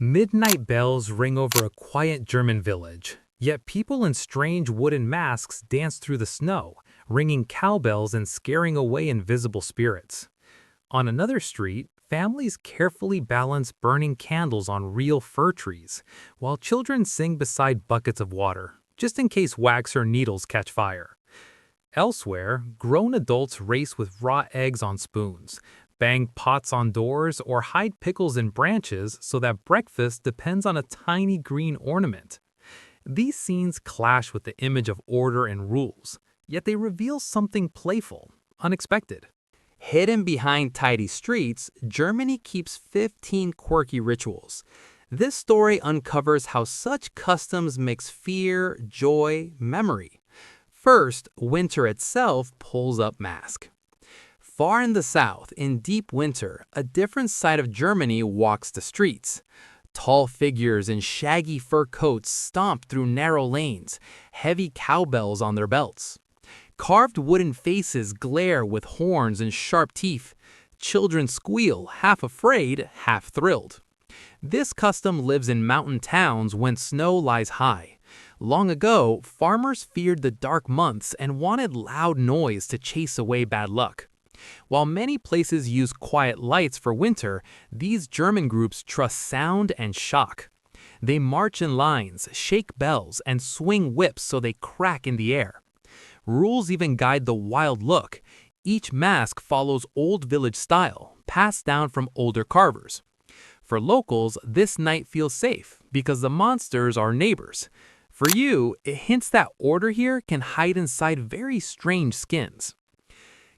Midnight bells ring over a quiet German village, yet people in strange wooden masks dance through the snow, ringing cowbells and scaring away invisible spirits. On another street, families carefully balance burning candles on real fir trees, while children sing beside buckets of water, just in case wax or needles catch fire. Elsewhere, grown adults race with raw eggs on spoons, bang pots on doors, or hide pickles in branches so that breakfast depends on a tiny green ornament. These scenes clash with the image of order and rules, yet they reveal something playful, unexpected. Hidden behind tidy streets, Germany keeps 15 quirky rituals. This story uncovers how such customs mix fear, joy, memory. First, winter itself pulls up mask. Far in the south, in deep winter, a different side of Germany walks the streets. Tall figures in shaggy fur coats stomp through narrow lanes, heavy cowbells on their belts. Carved wooden faces glare with horns and sharp teeth. Children squeal, half afraid, half thrilled. This custom lives in mountain towns when snow lies high. Long ago, farmers feared the dark months and wanted loud noise to chase away bad luck. While many places use quiet lights for winter, these German groups trust sound and shock. They march in lines, shake bells, and swing whips so they crack in the air. Rules even guide the wild look. Each mask follows old village style, passed down from older carvers. For locals, this night feels safe because the monsters are neighbors. For you, it hints that order here can hide inside very strange skins.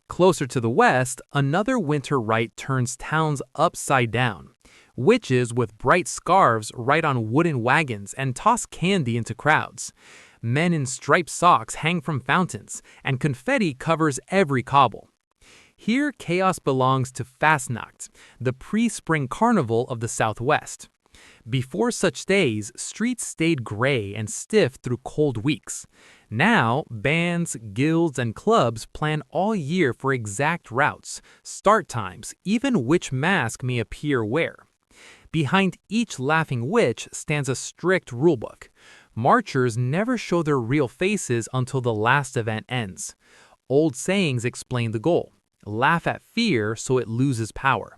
Closer to the west, another winter rite turns towns upside down. Witches with bright scarves ride on wooden wagons and toss candy into crowds. Men in striped socks hang from fountains, and confetti covers every cobble. Here, chaos belongs to Fastnacht, the pre-spring carnival of the Southwest. Before such days, streets stayed gray and stiff through cold weeks. Now, bands, guilds, and clubs plan all year for exact routes, start times, even which mask may appear where. Behind each laughing witch stands a strict rulebook. Marchers never show their real faces until the last event ends. Old sayings explain the goal: laugh at fear so it loses power.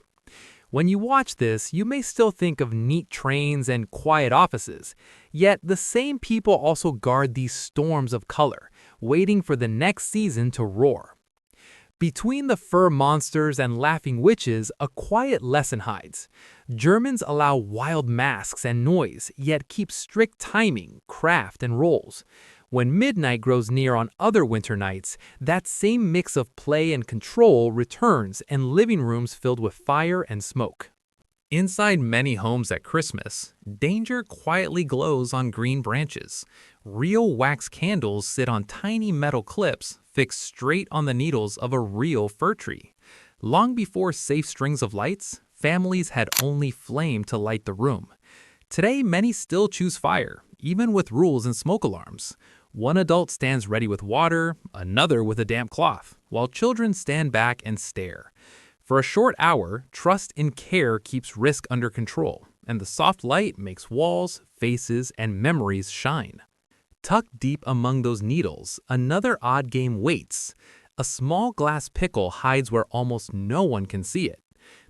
When you watch this, you may still think of neat trains and quiet offices, yet the same people also guard these storms of color, waiting for the next season to roar. Between the fur monsters and laughing witches, a quiet lesson hides. Germans allow wild masks and noise, yet keep strict timing, craft, and roles. When midnight grows near on other winter nights, that same mix of play and control returns in living rooms filled with fire and smoke. Inside many homes at Christmas, danger quietly glows on green branches. Real wax candles sit on tiny metal clips fixed straight on the needles of a real fir tree. Long before safe strings of lights, families had only flame to light the room. Today, many still choose fire, even with rules and smoke alarms. One adult stands ready with water, another with a damp cloth, while children stand back and stare. For a short hour, trust and care keeps risk under control, and the soft light makes walls, faces, and memories shine. Tucked deep among those needles, another odd game waits. A small glass pickle hides where almost no one can see it.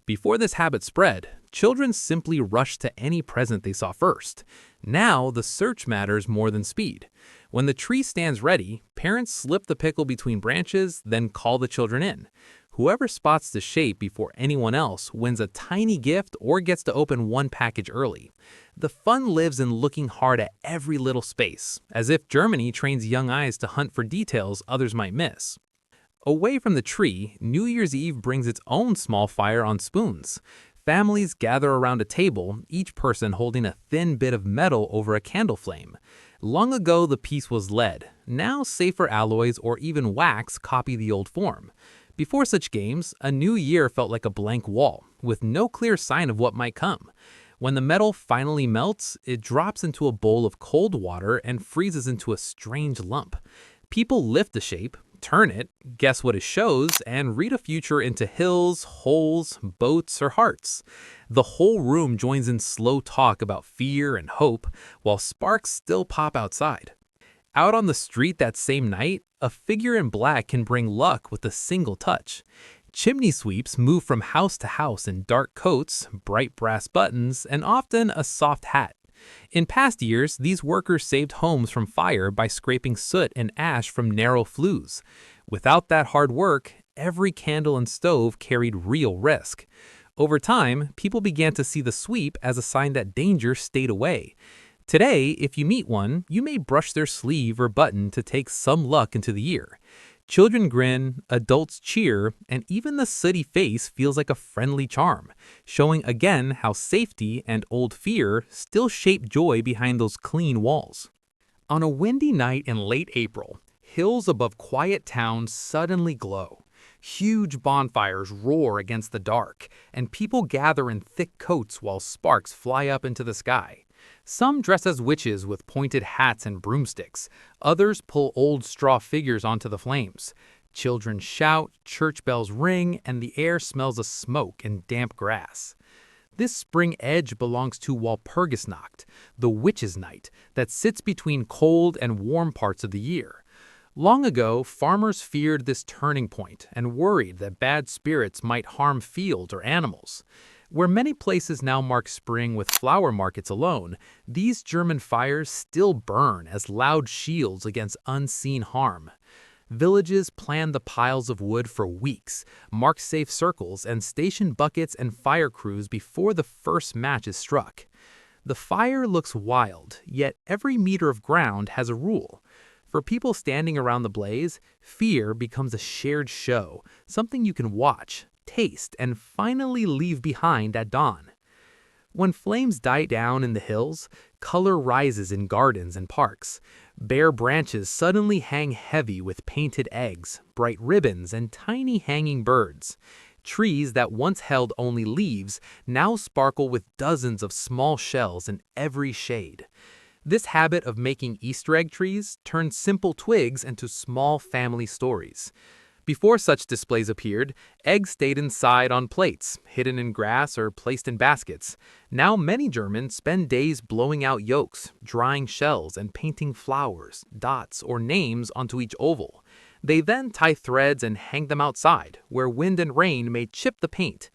Before this habit spread, children simply rushed to any present they saw first. Now, the search matters more than speed. When the tree stands ready, parents slip the pickle between branches, then call the children in. Whoever spots the shape before anyone else wins a tiny gift or gets to open one package early. The fun lives in looking hard at every little space, as if Germany trains young eyes to hunt for details others might miss. Away from the tree, New Year's Eve brings its own small fire on spoons. Families gather around a table, each person holding a thin bit of metal over a candle flame. Long ago, the piece was lead. Now, safer alloys or even wax copy the old form. Before such games, a new year felt like a blank wall, with no clear sign of what might come. When the metal finally melts, it drops into a bowl of cold water and freezes into a strange lump. People lift the shape, Turn it, guess what it shows, and read a future into hills, holes, boats, or hearts. The whole room joins in slow talk about fear and hope, while sparks still pop outside. Out on the street that same night, a figure in black can bring luck with a single touch. Chimney sweeps move from house to house in dark coats, bright brass buttons, and often a soft hat. In past years, these workers saved homes from fire by scraping soot and ash from narrow flues. Without that hard work, every candle and stove carried real risk. Over time, people began to see the sweep as a sign that danger stayed away. Today, if you meet one, you may brush their sleeve or button to take some luck into the year. Children grin, adults cheer, and even the sooty face feels like a friendly charm, showing again how safety and old fear still shape joy behind those clean walls. On a windy night in late April, hills above quiet towns suddenly glow. Huge bonfires roar against the dark, and people gather in thick coats while sparks fly up into the sky. Some dress as witches with pointed hats and broomsticks. Others pull old straw figures onto the flames. Children shout, church bells ring, and the air smells of smoke and damp grass. This spring edge belongs to Walpurgisnacht, the witches' night that sits between cold and warm parts of the year. Long ago, farmers feared this turning point and worried that bad spirits might harm fields or animals. Where many places now mark spring with flower markets alone, these German fires still burn as loud shields against unseen harm. Villages plan the piles of wood for weeks, mark safe circles, and station buckets and fire crews before the first match is struck. The fire looks wild, yet every meter of ground has a rule. For people standing around the blaze, fear becomes a shared show, something you can watch, taste, and finally leave behind at dawn. When flames die down in the hills, color rises in gardens and parks. Bare branches suddenly hang heavy with painted eggs, bright ribbons, and tiny hanging birds. Trees that once held only leaves now sparkle with dozens of small shells in every shade. This habit of making Easter egg trees turns simple twigs into small family stories. Before such displays appeared, eggs stayed inside on plates, hidden in grass or placed in baskets. Now many Germans spend days blowing out yolks, drying shells, and painting flowers, dots, or names onto each oval. They then tie threads and hang them outside, where wind and rain may chip the paint.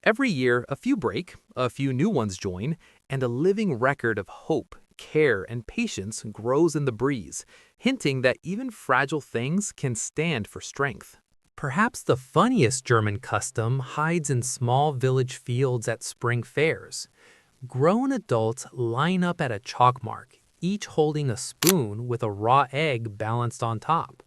Every year, a few break, a few new ones join, and a living record of hope, care, and patience grows in the breeze, hinting that even fragile things can stand for strength. Perhaps the funniest German custom hides in small village fields at spring fairs. Grown adults line up at a chalk mark, each holding a spoon with a raw egg balanced on top.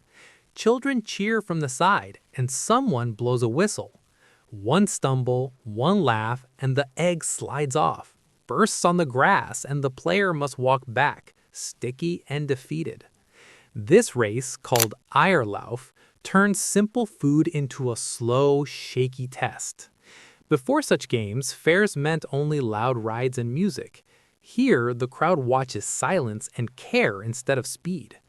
Children cheer from the side, and someone blows a whistle. One stumble, one laugh, and the egg slides off, bursts on the grass, and the player must walk back, sticky and defeated. This race, called Eierlauf, turns simple food into a slow, shaky test. Before such games, fairs meant only loud rides and music. Here, the crowd watches silence and care instead of speed.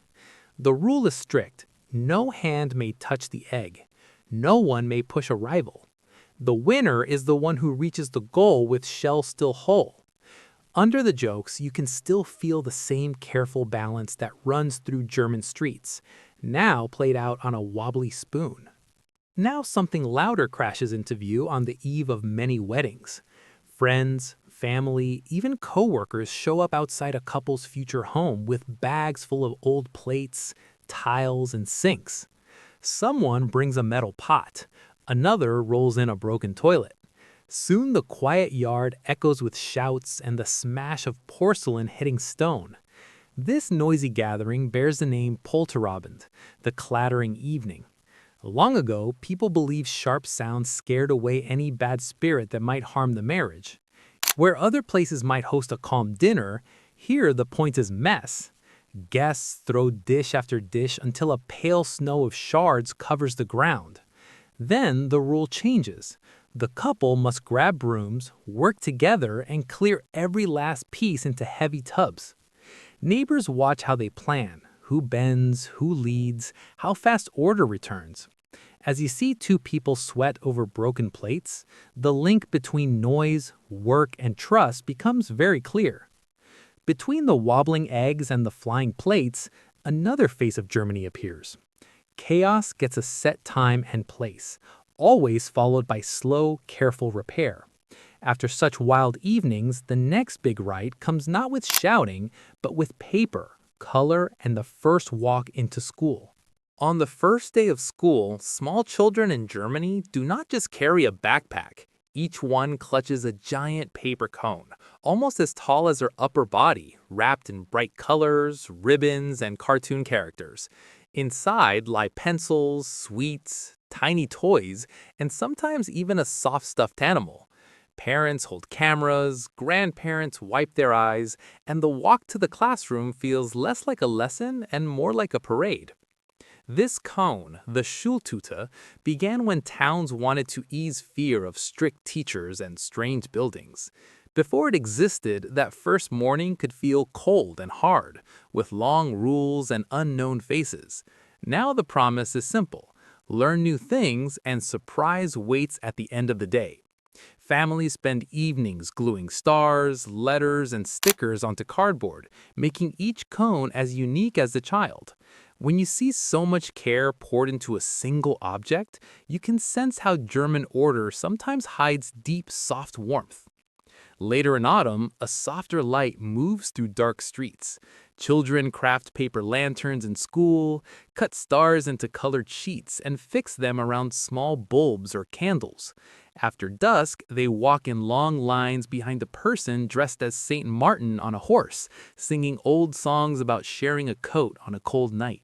The rule is strict. No hand may touch the egg. No one may push a rival. The winner is the one who reaches the goal with shell still whole. Under the jokes, you can still feel the same careful balance that runs through German streets, now played out on a wobbly spoon. Now something louder crashes into view on the eve of many weddings. Friends, family, even co-workers show up outside a couple's future home with bags full of old plates, tiles, and sinks. Someone brings a metal pot. Another rolls in a broken toilet. Soon the quiet yard echoes with shouts and the smash of porcelain hitting stone. This noisy gathering bears the name Polterabend, the clattering evening. Long ago, people believed sharp sounds scared away any bad spirit that might harm the marriage. Where other places might host a calm dinner, here the point is mess. Guests throw dish after dish until a pale snow of shards covers the ground. Then the rule changes. The couple must grab brooms, work together, and clear every last piece into heavy tubs. Neighbors watch how they plan, who bends, who leads, how fast order returns. As you see two people sweat over broken plates, the link between noise, work, and trust becomes very clear. Between the wobbling eggs and the flying plates, another face of Germany appears. Chaos gets a set time and place, always followed by slow, careful repair. After such wild evenings, the next big rite comes not with shouting, but with paper, color, and the first walk into school. On the first day of school, small children in Germany do not just carry a backpack. Each one clutches a giant paper cone, almost as tall as their upper body, wrapped in bright colors, ribbons, and cartoon characters. Inside lie pencils, sweets, tiny toys, and sometimes even a soft stuffed animal. Parents hold cameras, grandparents wipe their eyes, and the walk to the classroom feels less like a lesson and more like a parade. This cone, the Schultüte, began when towns wanted to ease fear of strict teachers and strange buildings. Before it existed, that first morning could feel cold and hard, with long rules and unknown faces. Now the promise is simple: learn new things and surprise waits at the end of the day. Families spend evenings gluing stars, letters, and stickers onto cardboard, making each cone as unique as the child. When you see so much care poured into a single object, you can sense how German order sometimes hides deep, soft warmth. Later in autumn, a softer light moves through dark streets. Children craft paper lanterns in school, cut stars into colored sheets, and fix them around small bulbs or candles. After dusk, they walk in long lines behind a person dressed as Saint Martin on a horse, singing old songs about sharing a coat on a cold night.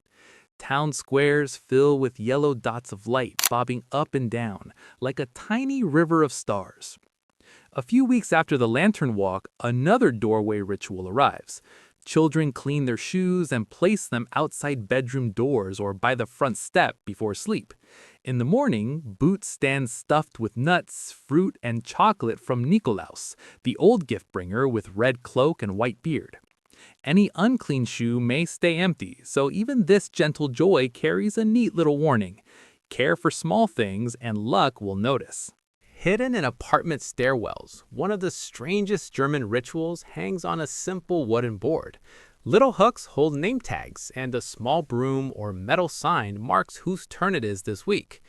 Town squares fill with yellow dots of light bobbing up and down, like a tiny river of stars. A few weeks after the lantern walk, another doorway ritual arrives. Children clean their shoes and place them outside bedroom doors or by the front step before sleep. In the morning, boots stand stuffed with nuts, fruit, and chocolate from Nikolaus, the old gift bringer with red cloak and white beard. Any unclean shoe may stay empty, so even this gentle joy carries a neat little warning: care for small things and luck will notice. Hidden in apartment stairwells, one of the strangest German rituals hangs on a simple wooden board. Little hooks hold name tags, and a small broom or metal sign marks whose turn it is this week.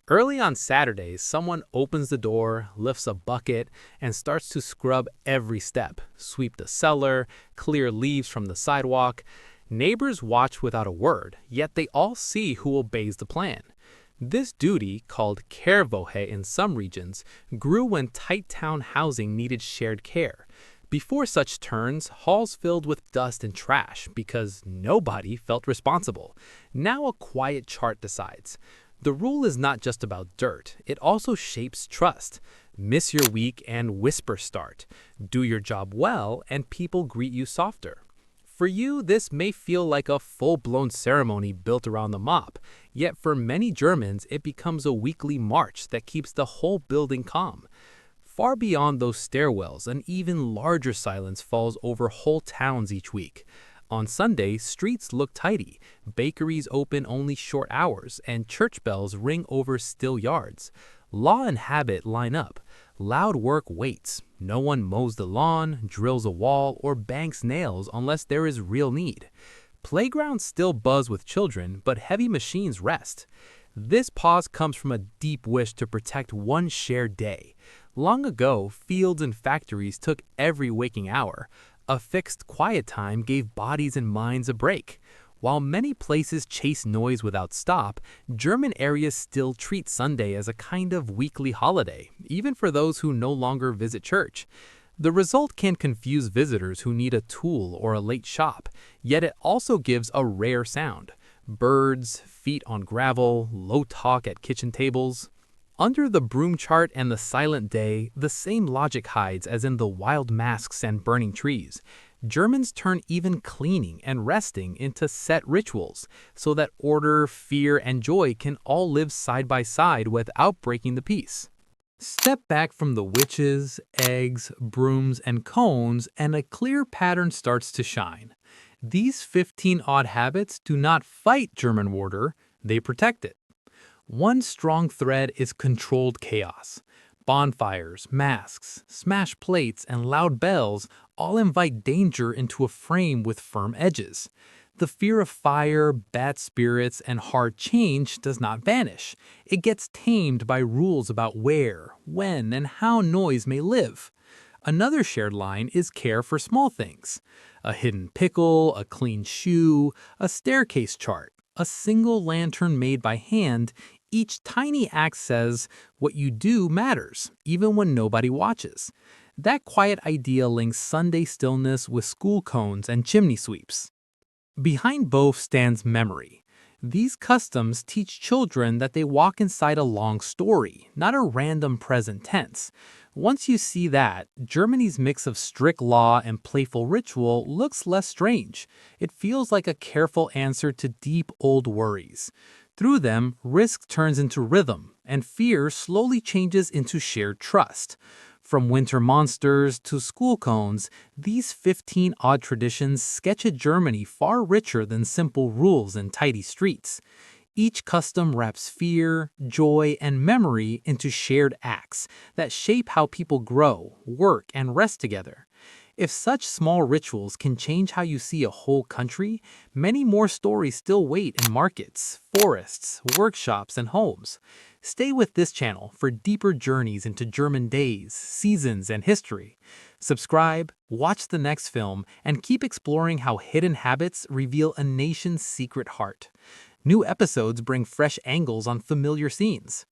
Early on Saturdays, someone opens the door, lifts a bucket, and starts to scrub every step, sweep the cellar, clear leaves from the sidewalk. Neighbors watch without a word, yet they all see who obeys the plan. This duty, called Kehrwoche in some regions, grew when tight town housing needed shared care. Before such turns, halls filled with dust and trash because nobody felt responsible. Now a quiet chart decides. The rule is not just about dirt, it also shapes trust. Miss your week and whispers start. Do your job well and people greet you softer. For you, this may feel like a full-blown ceremony built around the mop, yet for many Germans, it becomes a weekly march that keeps the whole building calm. Far beyond those stairwells, an even larger silence falls over whole towns each week. On Sunday, streets look tidy, bakeries open only short hours, and church bells ring over still yards. Law and habit line up. Loud work waits. No one mows the lawn, drills a wall, or banks nails unless there is real need. Playgrounds still buzz with children, but heavy machines rest. This pause comes from a deep wish to protect one shared day. Long ago, fields and factories took every waking hour. A fixed quiet time gave bodies and minds a break. While many places chase noise without stop, German areas still treat Sunday as a kind of weekly holiday, even for those who no longer visit church. The result can confuse visitors who need a tool or a late shop, yet it also gives a rare sound. Birds, feet on gravel, low talk at kitchen tables. Under the broom chart and the silent day, the same logic hides as in the wild masks and burning trees. Germans turn even cleaning and resting into set rituals, so that order, fear, and joy can all live side by side without breaking the peace. Step back from the witches, eggs, brooms, and cones, and a clear pattern starts to shine. These 15 odd habits do not fight German order, they protect it. One strong thread is controlled chaos. Bonfires, masks, smashed plates, and loud bells all invite danger into a frame with firm edges. The fear of fire, bad spirits, and hard change does not vanish. It gets tamed by rules about where, when, and how noise may live. Another shared line is care for small things. A hidden pickle, a clean shoe, a staircase chart, a single lantern made by hand. Each tiny act says what you do matters, even when nobody watches. That quiet idea links Sunday stillness with school cones and chimney sweeps. Behind both stands memory. These customs teach children that they walk inside a long story, not a random present tense. Once you see that, Germany's mix of strict law and playful ritual looks less strange. It feels like a careful answer to deep old worries. Through them, risk turns into rhythm, and fear slowly changes into shared trust. From winter monsters to school cones, these 15 odd traditions sketch a Germany far richer than simple rules and tidy streets. Each custom wraps fear, joy, and memory into shared acts that shape how people grow, work, and rest together. If such small rituals can change how you see a whole country, many more stories still wait in markets, forests, workshops, and homes. Stay with this channel for deeper journeys into German days, seasons, and history. Subscribe, watch the next film, and keep exploring how hidden habits reveal a nation's secret heart. New episodes bring fresh angles on familiar scenes.